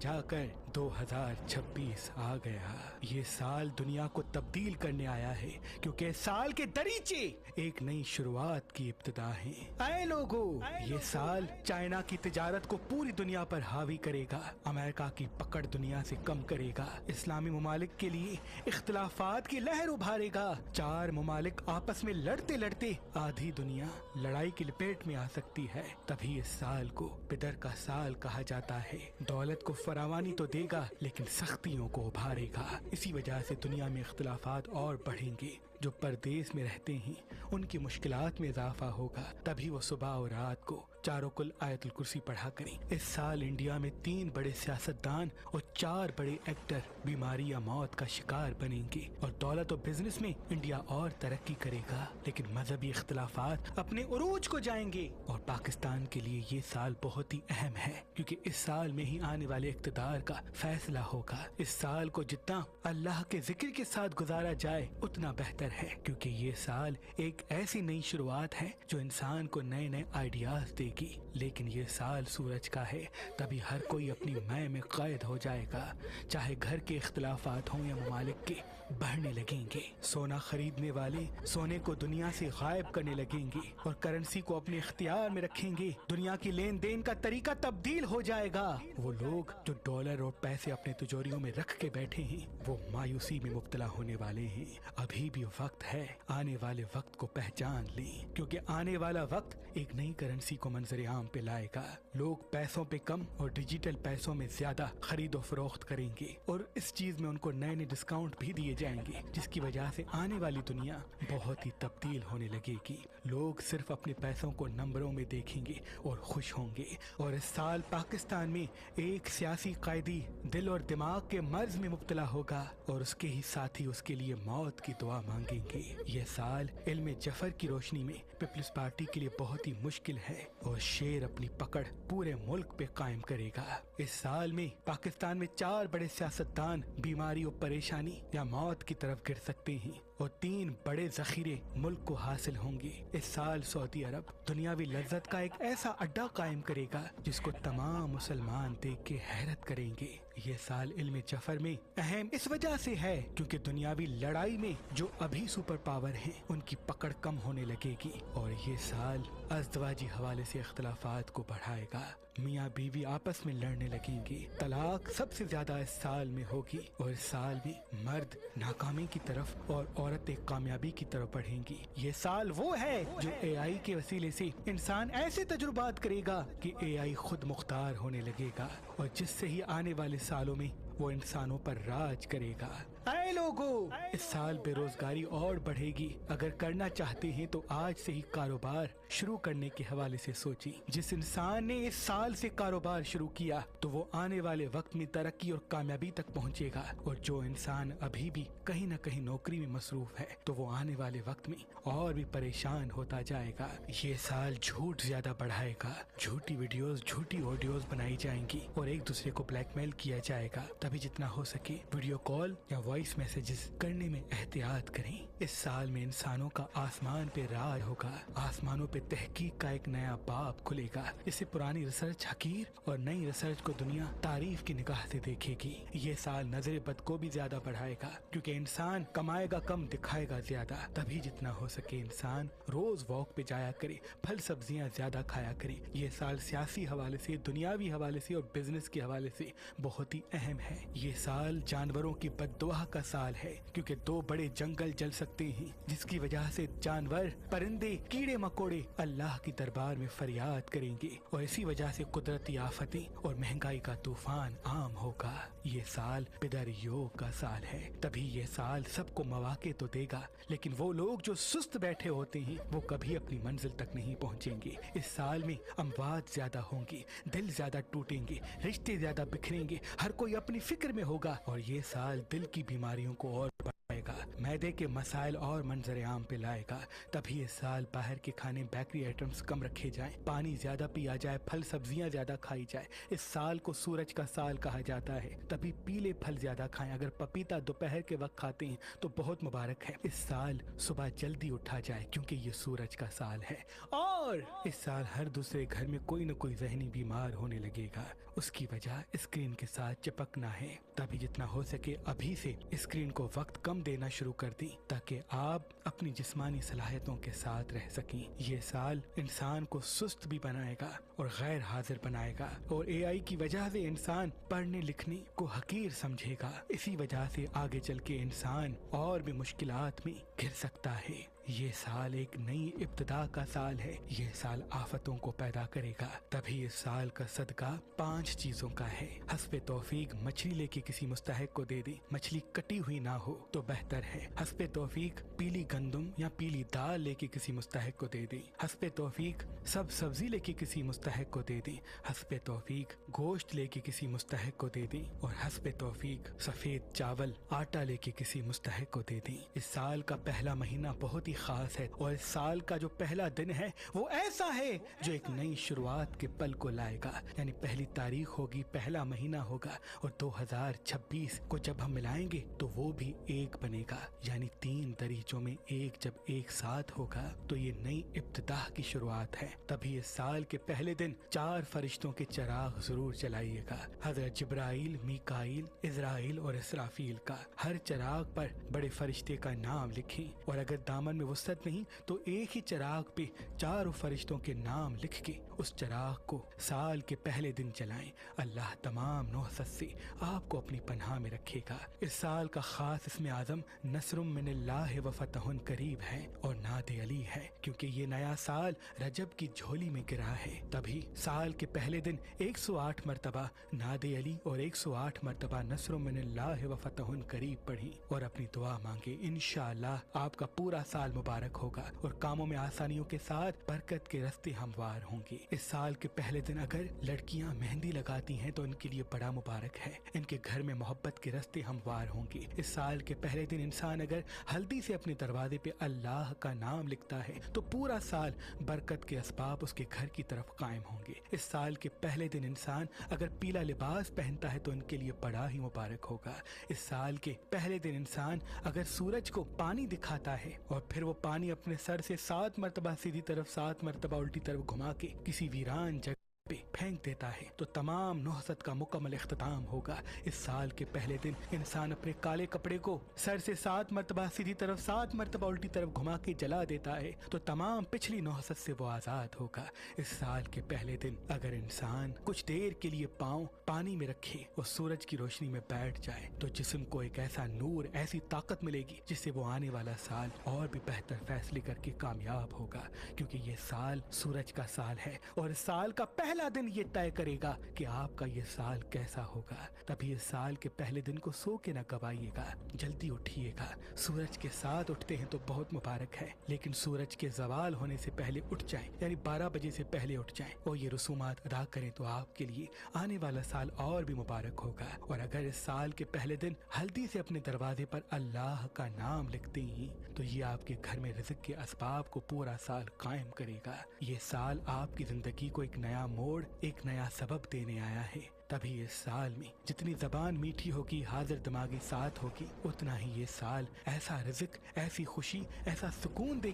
बजा कर 2026 आ गया। ये साल दुनिया को तब्दील करने आया है, क्योंकि इस साल के दरीचे एक नई शुरुआत की इब्तिदा है। आए लोगों, ये साल चाइना की तिजारत को पूरी दुनिया पर हावी करेगा, अमेरिका की पकड़ दुनिया से कम करेगा, इस्लामी ममालिक के लिए इख्तिलाफात की लहर उभारेगा। 4 ममालिक आपस में लड़ते लड़ते आधी दुनिया लड़ाई की लपेट में आ सकती है। तभी इस साल को पितर का साल कहा जाता है। दौलत को फरावानी तो देगा, लेकिन सख्तियों को उभारेगा। इसी वजह से दुनिया में इख्तिलाफात और बढ़ेंगे। जो परदेश में रहते हैं उनकी मुश्किलात में इजाफा होगा। तभी वो सुबह और रात को चारों कुल आयतुल कुर्सी पढ़ा करें। इस साल इंडिया में 3 बड़े सियासतदान और 4 बड़े एक्टर बीमारी या मौत का शिकार बनेंगे, और दौलत और बिजनेस में इंडिया और तरक्की करेगा, लेकिन मजहबी इख्तिलाफात अपने उरूज को जाएंगे। और पाकिस्तान के लिए ये साल बहुत ही अहम है, क्योंकि इस साल में ही आने वाले इक़्तिदार का फैसला होगा। इस साल को जितना अल्लाह के जिक्र के साथ गुजारा जाए उतना बेहतर है, क्योंकि ये साल एक ऐसी नई शुरुआत है जो इंसान को नए नए आइडियाज देगी। लेकिन ये साल सूरज का है, तभी हर कोई अपनी मय में कैद हो जाएगा। चाहे घर के इख्तिलाफात हों या ममालिक के, बढ़ने लगेंगे। सोना खरीदने वाले सोने को दुनिया से गायब करने लगेंगे और करेंसी को अपने इख्तियार में रखेंगे। दुनिया की लेन देन का तरीका तब्दील हो जाएगा। वो लोग जो डॉलर और पैसे अपने तिजोरियों में रख के बैठे हैं, वो मायूसी में मुब्तला होने वाले हैं। अभी भी वक्त है, आने वाले वक्त को पहचान लें, क्योंकि आने वाला वक्त एक नई करेंसी को मंजर आम पे लाएगा। लोग पैसों पे कम और डिजिटल पैसों में ज्यादा खरीदो फरोख्त करेंगे, और इस चीज में उनको नए नए डिस्काउंट भी दिए जाएंगे, जिसकी वजह से आने वाली दुनिया बहुत ही तब्दील होने लगेगी। लोग सिर्फ अपने पैसों को नंबरों में देखेंगे और खुश होंगे। और इस साल पाकिस्तान में एक सियासी कायदी दिल और दिमाग के मर्ज में मुब्तला होगा, और उसके ही साथी उसके लिए मौत की दुआ मांगेंगे। यह साल इल्म जफर की रोशनी में पीपल्स पार्टी के लिए बहुत ही मुश्किल है, और शेर अपनी पकड़ पूरे मुल्क पे कायम करेगा। इस साल में पाकिस्तान में 4 बड़े सियासतदान बीमारी और परेशानी या मौत की तरफ गिर सकते हैं, और 3 बड़े जखीरे मुल्क को हासिल होंगे। इस साल सऊदी अरब दुनियावी लज्जत का एक ऐसा अड्डा कायम करेगा जिसको तमाम मुसलमान देख के हैरत करेंगे। ये साल इल्म जफर में अहम इस वजह से है क्योंकि दुनियावी लड़ाई में जो अभी सुपर पावर हैं उनकी पकड़ कम होने लगेगी, और ये साल अज़दवाजी हवाले से इख्तिलाफात को बढ़ाएगा। मियाँ बीवी आपस में लड़ने लगेंगे। तलाक सबसे ज्यादा इस साल में होगी, और इस साल में मर्द नाकामी की तरफ और औरतें कामयाबी की तरफ बढ़ेंगी। ये साल वो है जो AI के वसीले से इंसान ऐसे तजुर्बात करेगा कि AI खुद मुख्तार होने लगेगा, और जिससे ही आने वाले सालों में वो इंसानों पर राज करेगा। आए लोगों, इस साल बेरोजगारी और बढ़ेगी। अगर करना चाहते हैं तो आज से ही कारोबार शुरू करने के हवाले से सोचें। जिस इंसान ने इस साल से कारोबार शुरू किया तो वो आने वाले वक्त में तरक्की और कामयाबी तक पहुंचेगा, और जो इंसान अभी भी कहीं न कहीं नौकरी में मसरूफ है तो वो आने वाले वक्त में और भी परेशान होता जाएगा। ये साल झूठ ज्यादा बढ़ाएगा। झूठी वीडियोस, झूठी ऑडियोस बनाई जाएंगी और एक दूसरे को ब्लैकमेल किया जाएगा। तभी जितना हो सके वीडियो कॉल या वॉइस मैसेजेस करने में एहतियात करें। इस साल में इंसानों का आसमान पे राज होगा। आसमानों पे तहकीक का एक नया बाब खुलेगा। इससे पुरानी रिसर्च हकीर और नई रिसर्च को दुनिया तारीफ की निगाह से देखेगी। ये साल नजर बद को भी ज्यादा बढ़ाएगा, क्योंकि इंसान कमाएगा कम, दिखाएगा ज्यादा। तभी जितना हो सके इंसान रोज वॉक पे जाया करे, फल सब्जियां ज्यादा खाया करे। ये साल सियासी हवाले से, दुनियावी हवाले से और बिजनेस के हवाले से बहुत ही अहम है। ये साल जानवरों की बद्दुआ का साल है, क्योंकि 2 बड़े जंगल जल सकते हैं, जिसकी वजह से जानवर, परिंदे, कीड़े मकोड़े अल्लाह की दरबार में फरियाद करेंगे, और इसी वजह से कुदरती आफतें और महंगाई का तूफान आम होगा। ये साल पिदर योग का साल है। तभी ये साल सबको मौके तो देगा, लेकिन वो लोग जो सुस्त बैठे होते हैं वो कभी अपनी मंजिल तक नहीं पहुंचेंगे। इस साल में अमवात ज्यादा होंगी, दिल ज्यादा टूटेंगे, रिश्ते ज्यादा बिखरेंगे, हर कोई अपनी फिक्र में होगा, और ये साल दिल की बीमारियों को और बढ़ाएगा। गा, मैदे के मसाइल और मंजर आम पे लाएगा। तभी इस साल बाहर के खाने बेकरी आइटम्स कम रखे जाएं, पानी ज्यादा पिया जाए, फल सब्जियां ज्यादा खाई जाए। इस साल को सूरज का साल कहा जाता है, तभी पीले फल ज्यादा खाएं। अगर पपीता दोपहर के वक्त खाते हैं तो बहुत मुबारक है। इस साल सुबह जल्दी उठा जाए क्योंकि ये सूरज का साल है। और इस साल हर दूसरे घर में कोई न कोई जहनी बीमार होने लगेगा। उसकी वजह स्क्रीन के साथ चिपकना है। तभी जितना हो सके अभी से स्क्रीन को वक्त कम देना शुरू कर दें ताकि आप अपनी जिस्मानी सलाहियतों के साथ रह सकें। ये साल इंसान को सुस्त भी बनाएगा और गैर हाजिर बनाएगा और एआई की वजह से इंसान पढ़ने लिखने को हकीर समझेगा। इसी वजह से आगे चल के इंसान और भी मुश्किलात में घिर सकता है। ये साल एक नई इब्तिदा का साल है। ये साल आफतों को पैदा करेगा। तभी इस साल का सदका 5 चीजों का है। हस्बे तौफीक मछली लेके किसी मुस्तहिक को दे दे, मछली कटी हुई ना हो तो बेहतर है। हस्बे तौफीक पीली गंदम या पीली दाल लेके किसी मुस्तहिक को दे दे। हस्बे तौफीक सब सब्जी लेके किसी मुस्तहिक को दे दे। हस्बे तौफीक गोश्त लेके किसी मुस्तहिक को दे दे। और हस्बे तौफीक सफेद चावल आटा लेके किसी मुस्तहिक को दे दे। इस साल का पहला महीना बहुत खास है और इस साल का जो पहला दिन है वो ऐसा है जो एक नई शुरुआत के पल को लाएगा। यानी पहली तारीख होगी, पहला महीना होगा और 2026 को जब हम मिलाएंगे तो वो भी एक बनेगा। यानी 3 दरीचों में एक जब एक साथ होगा तो ये नई इब्तिदा की शुरुआत है। तभी इस साल के पहले दिन 4 फरिश्तों के चिराग जरूर जलाइएगा। हजरत जिब्राइल, मीकाइल, इजराइल और इसराफील का। हर चिराग पर बड़े फरिश्ते का नाम लिखें और अगर दामन में वसअत नहीं तो एक ही चिराग पे 4 फरिश्तों के नाम लिख के उस चिराग को साल के पहले दिन जलाएं। अल्लाह तमाम नौहसत से आपको अपनी पनाह में रखेगा। इस साल का खास इसमें आजम नस्रुम मिनल्लाह व फतहुन करीब है और नादे अली है क्योंकि ये नया साल रजब की झोली में गिरा है। तभी साल के पहले दिन 108 मरतबा नादे अली और 108 मरतबा नस्रुम मिनल्लाह व फतहुन करीब पढ़ी और अपनी दुआ मांगे। इंशाअल्लाह आपका पूरा साल मुबारक होगा और कामों में आसानियों के साथ बरकत के रास्ते हमवार होंगे। इस साल के पहले दिन अगर लड़कियां मेहंदी लगाती हैं तो इनके लिए बड़ा मुबारक है। इनके घर में मोहब्बत के रास्ते हमवार होंगे। इस साल के पहले दिन इंसान अगर हल्दी से अपने दरवाजे पे अल्लाह का नाम लिखता है तो पूरा साल बरकत के असबाब उसके घर की तरफ कायम होंगे। इस साल के पहले दिन इंसान अगर पीला लिबास पहनता है तो इनके लिए बड़ा ही मुबारक होगा। इस साल के पहले दिन इंसान अगर सूरज को पानी दिखाता है और फिर वो पानी अपने सर से 7 मरतबा सीधी तरफ 7 मरतबा उल्टी तरफ घुमा के किसी वीरान जगह पे फेंक देता है तो तमाम नौहसत का मुकम्मल इख्तिताम होगा। इस साल के पहले दिन इंसान अपने काले कपड़े को सर से 7 मरतबा सीधी तरफ 7 मरतबा उल्टी तरफ घुमा के जला देता है तो तमाम पिछली नौहसत से वो आज़ाद होगा। इस साल के पहले दिन अगर इंसान कुछ देर के लिए पाँव पानी में रखे और सूरज की रोशनी में बैठ जाए तो जिस्म को एक ऐसा नूर, ऐसी ताकत मिलेगी जिससे वो आने वाला साल और भी बेहतर फैसले करके कामयाब होगा क्योंकि ये साल सूरज का साल है और इस साल का पहला दिन ये तय करेगा कि आपका ये साल कैसा होगा। तभी इस साल के पहले दिन को सो के न गवाइएगा, जल्दी उठिएगा। सूरज के साथ उठते हैं तो बहुत मुबारक है लेकिन सूरज के जवाल होने से पहले उठ जाएं, यानी 12 बजे से पहले उठ जाएं और ये रसूमात अदा करें तो आपके लिए आने वाला साल और भी मुबारक होगा। और अगर इस साल के पहले दिन हल्दी से अपने दरवाजे पर अल्लाह का नाम लिखते हैं तो ये आपके घर में रिज़्क़ के असबाब को पूरा साल कायम करेगा। ये साल आपकी जिंदगी को एक नया मोड़, एक नया सबब देने आया है। तभी इस साल में जितनी ज़बान मीठी होगी, हाजिर दिमागी साथ होगी, उतना ही ये साल ऐसा रिज़्क़, ऐसी खुशी, ऐसा सुकून दे